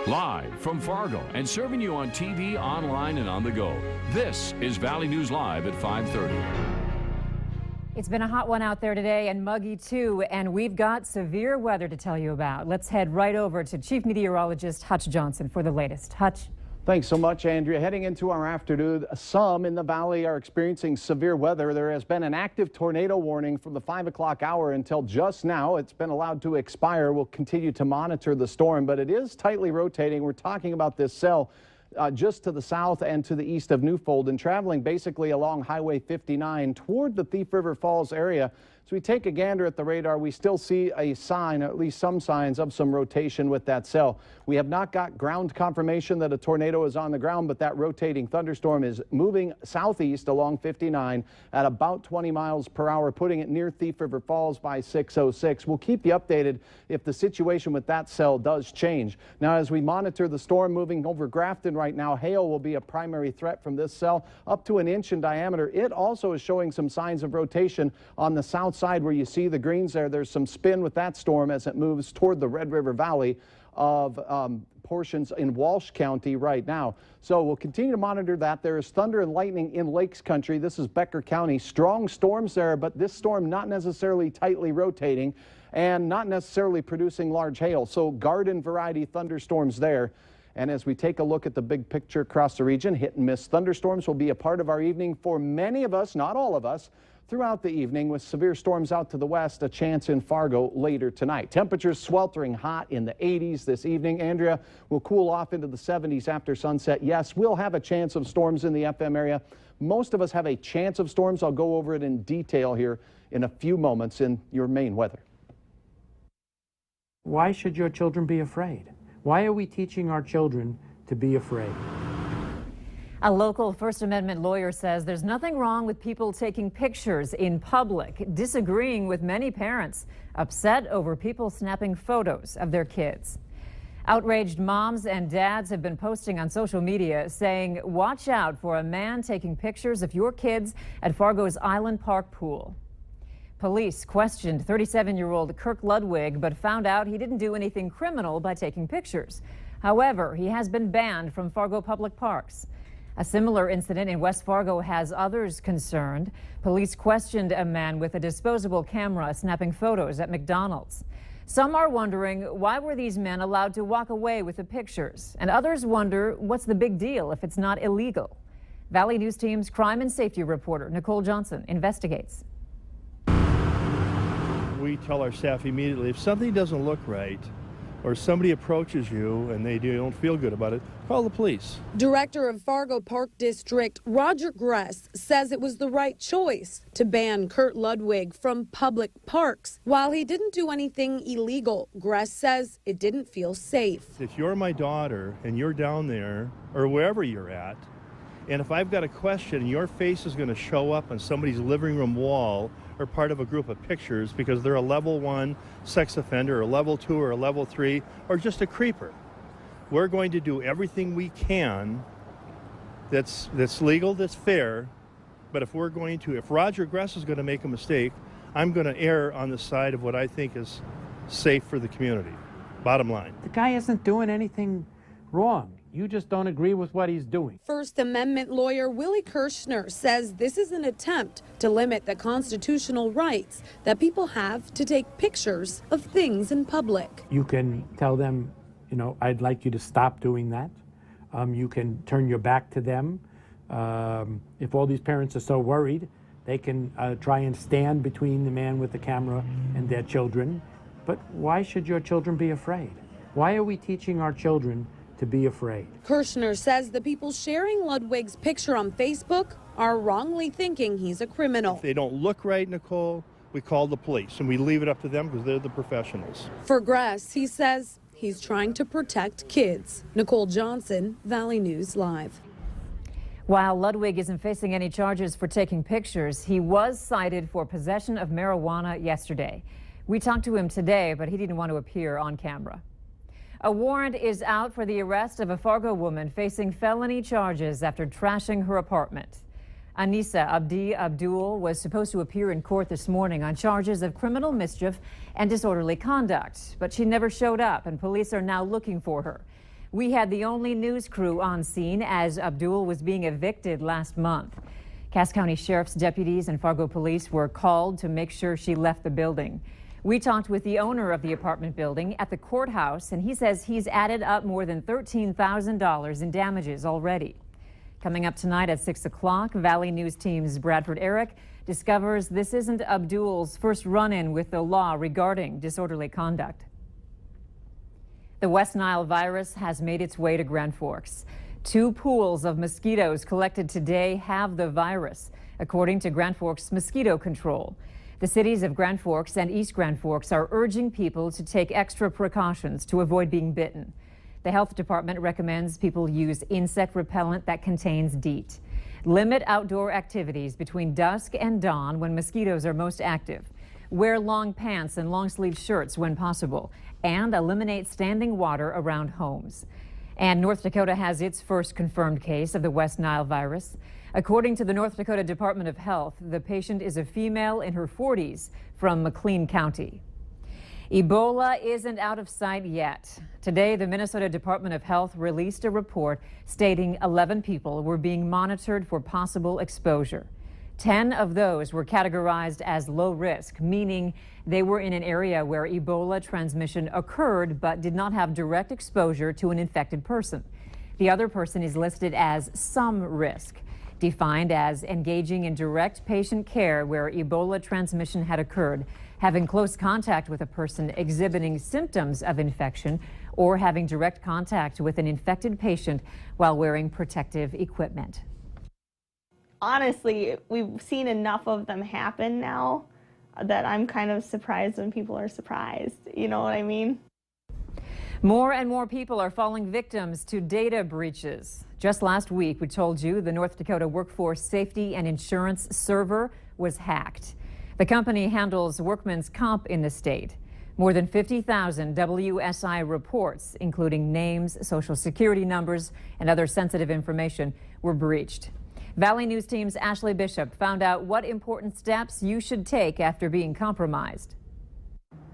Live from Fargo and serving you on TV, online, and on the go. This is Valley News Live at 5:30. It's been a hot one out there today, and muggy too, and we've got severe weather to tell you about. Let's head right over to Chief Meteorologist Hutch Johnson for the latest. Hutch. Thanks so much, Andrea. Heading into our afternoon, some in the valley are experiencing severe weather. There has been an active tornado warning from the 5 o'clock hour until just now. It's been allowed to expire. We'll continue to monitor the storm, but it is tightly rotating. We're talking about this cell just to the south and to the east of Newfold and traveling basically along Highway 59 toward the Thief River Falls area. As we take a gander at the radar, we still see a sign, at least some signs of some rotation with that cell. We have not got ground confirmation that a tornado is on the ground, but that rotating thunderstorm is moving southeast along 59 at about 20 miles per hour, putting it near Thief River Falls by 6:06. We'll keep you updated if the situation with that cell does change. Now, as we monitor the storm moving over Grafton right now, hail will be a primary threat from this cell, up to an inch in diameter. It also is showing some signs of rotation on the south side where you see the greens there. There's some spin with that storm as it moves toward the Red River Valley of portions in Walsh County right now. So we'll continue to monitor that. There is thunder and lightning in Lakes Country. This is Becker County. Strong storms there, but this storm not necessarily tightly rotating and not necessarily producing large hail. So garden variety thunderstorms there. And as we take a look at the big picture across the region, hit and miss thunderstorms will be a part of our evening for many of us, not all of us, throughout the evening, with severe storms out to the west, a chance in Fargo later tonight. Temperatures sweltering hot in the 80s this evening. Andrea, will cool off into the 70s after sunset. Yes, we'll have a chance of storms in the FM area. Most of us have a chance of storms. I'll go over it in detail here in a few moments in your main weather. Why should your children be afraid? Why are we teaching our children to be afraid? A local First Amendment lawyer says there's nothing wrong with people taking pictures in public, disagreeing with many parents upset over people snapping photos of their kids. Outraged moms and dads have been posting on social media saying, watch out for a man taking pictures of your kids at Fargo's Island Park pool. Police questioned 37-year-old Kirk Ludwig, but found out he didn't do anything criminal by taking pictures. However, he has been banned from Fargo public parks. A similar incident in West Fargo has others concerned. Police questioned a man with a disposable camera snapping photos at McDonald's. Some are wondering, why were these men allowed to walk away with the pictures? And others wonder, what's the big deal if it's not illegal? Valley News Team's crime and safety reporter Nicole Johnson investigates. We tell our staff immediately, if something doesn't look right, or somebody approaches you and they don't feel good about it, call the police. Director of Fargo Park District Roger Gress says it was the right choice to ban Kurt Ludwig from public parks. While he didn't do anything illegal, Gress says it didn't feel safe. If you're my daughter and you're down there or wherever you're at, and if I've got a question, your face is going to show up on somebody's living room wall or part of a group of pictures because they're a level 1 sex offender or level 2 or a level 3 or just a creeper. We're going to do everything we can that's legal, that's fair, but if Roger Gress is going to make a mistake, I'm going to err on the side of what I think is safe for the community. Bottom line. The guy isn't doing anything wrong. You just don't agree with what he's doing. First Amendment lawyer Willie Kirschner says this is an attempt to limit the constitutional rights that people have to take pictures of things in public. You can tell them, I'd like you to stop doing that. You can turn your back to them. If all these parents are so worried, they can try and stand between the man with the camera and their children. But why should your children be afraid? Why are we teaching our children to be afraid? Kirschner says the people sharing Ludwig's picture on Facebook are wrongly thinking he's a criminal. If they don't look right, Nicole, we call the police and we leave it up to them because they're the professionals. For Gress, he says he's trying to protect kids. Nicole Johnson, Valley News Live. While Ludwig isn't facing any charges for taking pictures, he was cited for possession of marijuana yesterday. We talked to him today, but he didn't want to appear on camera. A warrant is out for the arrest of a Fargo woman facing felony charges after trashing her apartment. Anissa Abdi Abdul was supposed to appear in court this morning on charges of criminal mischief and disorderly conduct, but she never showed up, and police are now looking for her. We had the only news crew on scene as Abdul was being evicted last month. Cass County Sheriff's deputies and Fargo police were called to make sure she left the building. We talked with the owner of the apartment building at the courthouse, and he says he's added up more than $13,000 in damages already. Coming up tonight at 6 o'clock, Valley News Team's Bradford Eric discovers this isn't Abdul's first run-in with the law regarding disorderly conduct. The West Nile virus has made its way to Grand Forks. 2 pools of mosquitoes collected today have the virus, according to Grand Forks Mosquito Control. The cities of Grand Forks and East Grand Forks are urging people to take extra precautions to avoid being bitten. The health department recommends people use insect repellent that contains DEET. Limit outdoor activities between dusk and dawn when mosquitoes are most active. Wear long pants and long sleeve shirts when possible, and eliminate standing water around homes. And North Dakota has its first confirmed case of the West Nile virus. According to the North Dakota Department of Health, the patient is a female in her 40s from McLean County. Ebola isn't out of sight yet. Today, the Minnesota Department of Health released a report stating 11 people were being monitored for possible exposure. 10 of those were categorized as low risk, meaning they were in an area where Ebola transmission occurred but did not have direct exposure to an infected person. The other person is listed as some risk, defined as engaging in direct patient care where Ebola transmission had occurred, having close contact with a person exhibiting symptoms of infection, or having direct contact with an infected patient while wearing protective equipment. Honestly, we've seen enough of them happen now that I'm kind of surprised when people are surprised. You know what I mean? More and more people are falling victims to data breaches. Just last week, we told you the North Dakota Workforce Safety and Insurance server was hacked. The company handles workmen's comp in the state. More than 50,000 WSI reports, including names, social security numbers, and other sensitive information, were breached. Valley News Team's Ashley Bishop found out what important steps you should take after being compromised.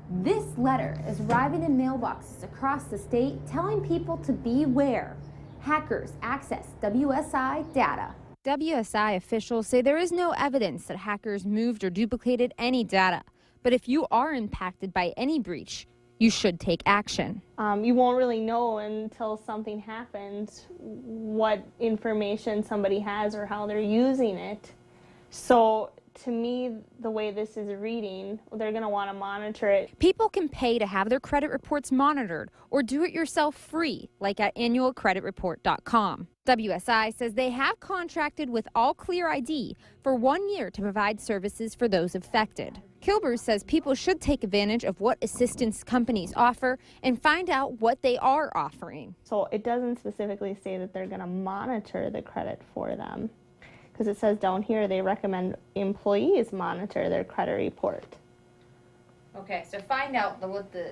This letter is arriving in mailboxes across the state telling people to beware. Hackers access WSI data. WSI officials say there is no evidence that hackers moved or duplicated any data. But if you are impacted by any breach, you should take action. You won't really know until something happens what information somebody has or how they're using it. So to me, the way this is reading, they're going to want to monitor it. People can pay to have their credit reports monitored or do it yourself free, like at annualcreditreport.com. WSI says they have contracted with All Clear ID for 1 year to provide services for those affected. Kilbers says people should take advantage of what assistance companies offer and find out what they are offering. So it doesn't specifically say that they're going to monitor the credit for them, because it says down here they recommend employees monitor their credit report. Okay, so find out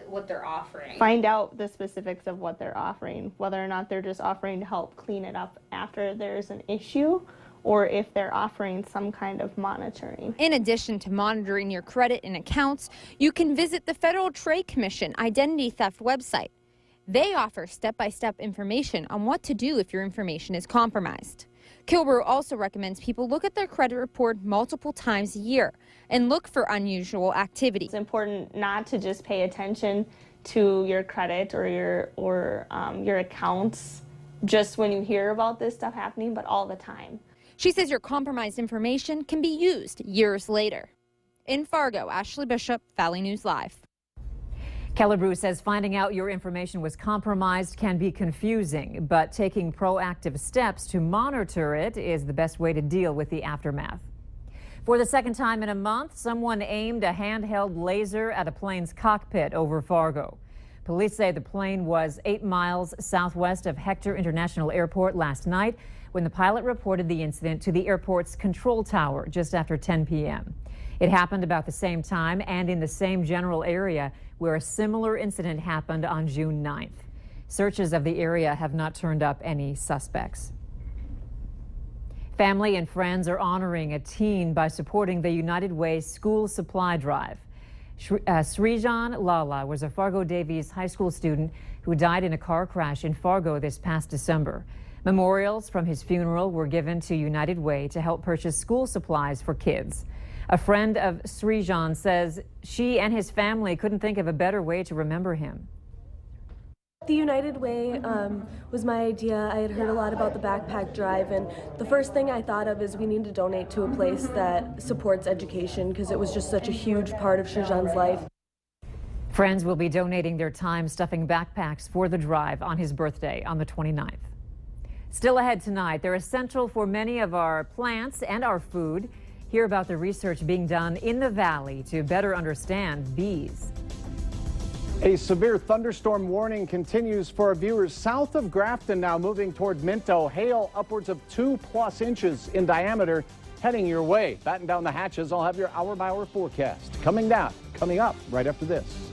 what they're offering. Find out the specifics of what they're offering, whether or not they're just offering to help clean it up after there's an issue, or if they're offering some kind of monitoring. In addition to monitoring your credit and accounts, you can visit the Federal Trade Commission identity theft website. They offer step-by-step information on what to do if your information is compromised. Kilbur also recommends people look at their credit report multiple times a year and look for unusual activity. It's important not to just pay attention to your credit or your accounts just when you hear about this stuff happening, but all the time. She says your compromised information can be used years later. In Fargo, Ashley Bishop, Valley News Live. Killebrew says finding out your information was compromised can be confusing, but taking proactive steps to monitor it is the best way to deal with the aftermath. For the second time in a month, someone aimed a handheld laser at a plane's cockpit over Fargo. Police say the plane was 8 miles southwest of Hector International Airport last night when the pilot reported the incident to the airport's control tower just after 10 p.m. It happened about the same time and in the same general area where a similar incident happened on June 9th. Searches of the area have not turned up any suspects. Family and friends are honoring a teen by supporting the United Way school supply drive. Srijan Lala was a Fargo Davies High School student who died in a car crash in Fargo this past December. Memorials from his funeral were given to United Way to help purchase school supplies for kids. A friend of Srijan says she and his family couldn't think of a better way to remember him. The United Way was my idea. I had heard a lot about the backpack drive, and the first thing I thought of is we need to donate to a place that supports education because it was just such a huge part of Srijan's life. Friends will be donating their time stuffing backpacks for the drive on his birthday on the 29th. Still ahead tonight, they're essential for many of our plants and our food. Hear about the research being done in the valley to better understand bees. A severe thunderstorm warning continues for our viewers south of Grafton now, moving toward Minto. Hail upwards of 2+ inches in diameter heading your way. Batten down the hatches. I'll have your hour-by-hour forecast coming up right after this.